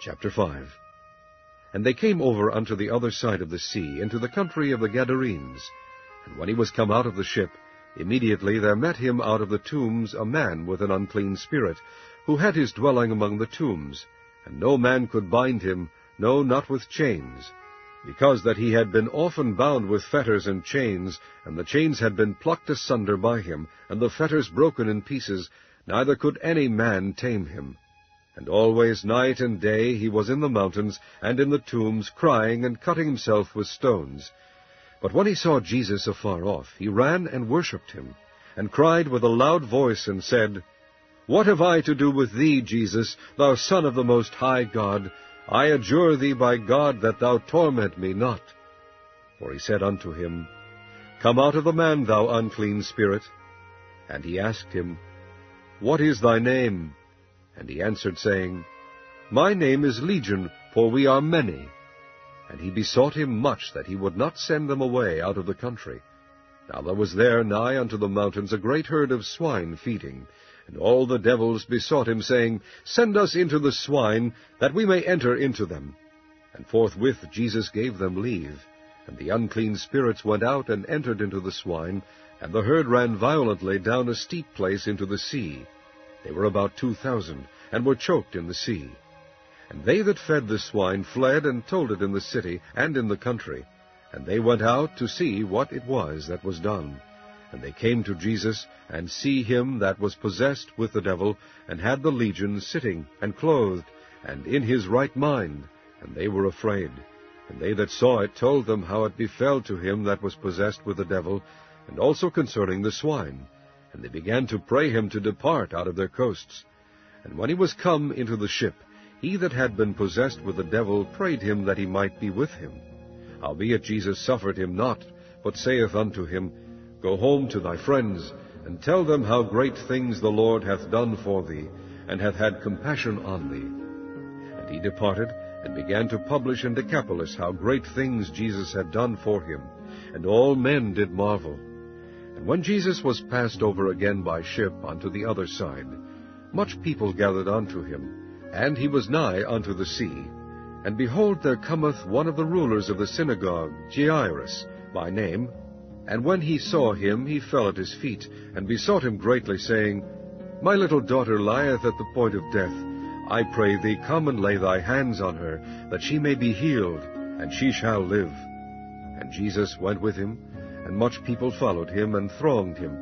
Chapter 5. And they came over unto the other side of the sea, into the country of the Gadarenes. And when he was come out of the ship, immediately there met him out of the tombs a man with an unclean spirit, who had his dwelling among the tombs. And no man could bind him, no, not with chains, because that he had been often bound with fetters and chains, and the chains had been plucked asunder by him, and the fetters broken in pieces, neither could any man tame him. And always night and day he was in the mountains and in the tombs, crying and cutting himself with stones. But when he saw Jesus afar off, he ran and worshipped him, and cried with a loud voice, and said, What have I to do with thee, Jesus, thou Son of the Most High God? I adjure thee by God that thou torment me not. For he said unto him, Come out of the man, thou unclean spirit. And he asked him, What is thy name? And he answered, saying, My name is Legion, for we are many. And he besought him much that he would not send them away out of the country. Now there was there nigh unto the mountains a great herd of swine feeding. And all the devils besought him, saying, Send us into the swine, that we may enter into them. And forthwith Jesus gave them leave. And the unclean spirits went out and entered into the swine, and the herd ran violently down a steep place into the sea. They were about 2,000, and were choked in the sea. And they that fed the swine fled, and told it in the city and in the country. And they went out to see what it was that was done. And they came to Jesus, and see him that was possessed with the devil, and had the legion, sitting, and clothed, and in his right mind. And they were afraid. And they that saw it told them how it befell to him that was possessed with the devil, and also concerning the swine. And they began to pray him to depart out of their coasts. And when he was come into the ship, he that had been possessed with the devil prayed him that he might be with him. Howbeit Jesus suffered him not, but saith unto him, Go home to thy friends, and tell them how great things the Lord hath done for thee, and hath had compassion on thee. And he departed, and began to publish in Decapolis how great things Jesus had done for him, and all men did marvel. And when Jesus was passed over again by ship unto the other side, much people gathered unto him, and he was nigh unto the sea. And behold, there cometh one of the rulers of the synagogue, Jairus by name. And when he saw him, he fell at his feet, and besought him greatly, saying, My little daughter lieth at the point of death. I pray thee, come and lay thy hands on her, that she may be healed, and she shall live. And Jesus went with him, and much people followed him, and thronged him.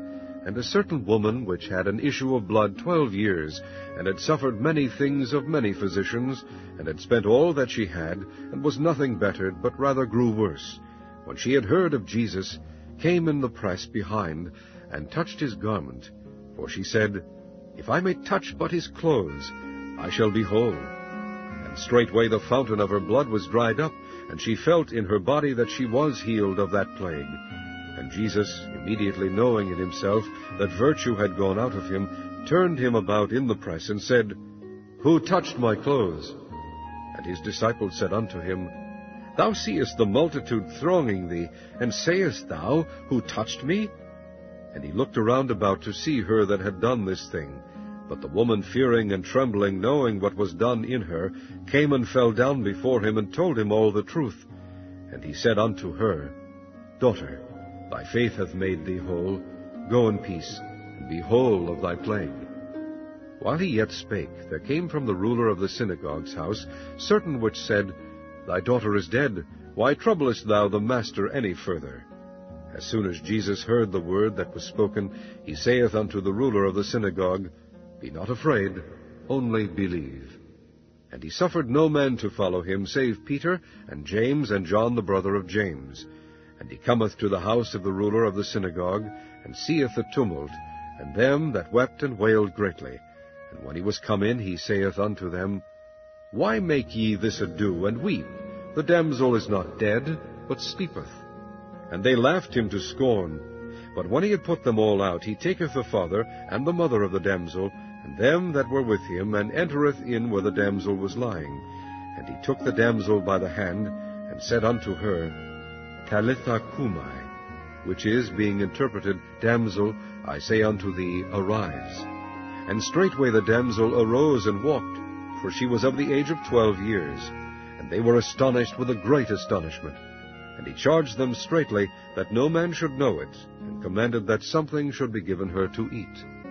And a certain woman, which had an issue of blood 12 years, and had suffered many things of many physicians, and had spent all that she had, and was nothing bettered, but rather grew worse, when she had heard of Jesus, came in the press behind, and touched his garment. For she said, If I may touch but his clothes, I shall be whole. And straightway the fountain of her blood was dried up, and she felt in her body that she was healed of that plague. And Jesus, immediately knowing in himself that virtue had gone out of him, turned him about in the press, and said, Who touched my clothes? And his disciples said unto him, Thou seest the multitude thronging thee, and sayest thou, Who touched me? And he looked around about to see her that had done this thing. But the woman, fearing and trembling, knowing what was done in her, came and fell down before him, and told him all the truth. And he said unto her, Daughter, thy faith hath made thee whole. Go in peace, and be whole of thy plague. While he yet spake, there came from the ruler of the synagogue's house certain which said, Thy daughter is dead. Why troublest thou the master any further? As soon as Jesus heard the word that was spoken, he saith unto the ruler of the synagogue, Be not afraid, only believe. And he suffered no man to follow him, save Peter, and James, and John the brother of James. And he cometh to the house of the ruler of the synagogue, and seeth the tumult, and them that wept and wailed greatly. And when he was come in, he saith unto them, Why make ye this ado, and weep? The damsel is not dead, but sleepeth. And they laughed him to scorn. But when he had put them all out, he taketh the father and the mother of the damsel, and them that were with him, and entereth in where the damsel was lying. And he took the damsel by the hand, and said unto her, Talitha cumi, which is, being interpreted, Damsel, I say unto thee, arise. And straightway the damsel arose and walked, for she was of the age of 12 years. And they were astonished with a great astonishment. And he charged them straitly that no man should know it, and commanded that something should be given her to eat.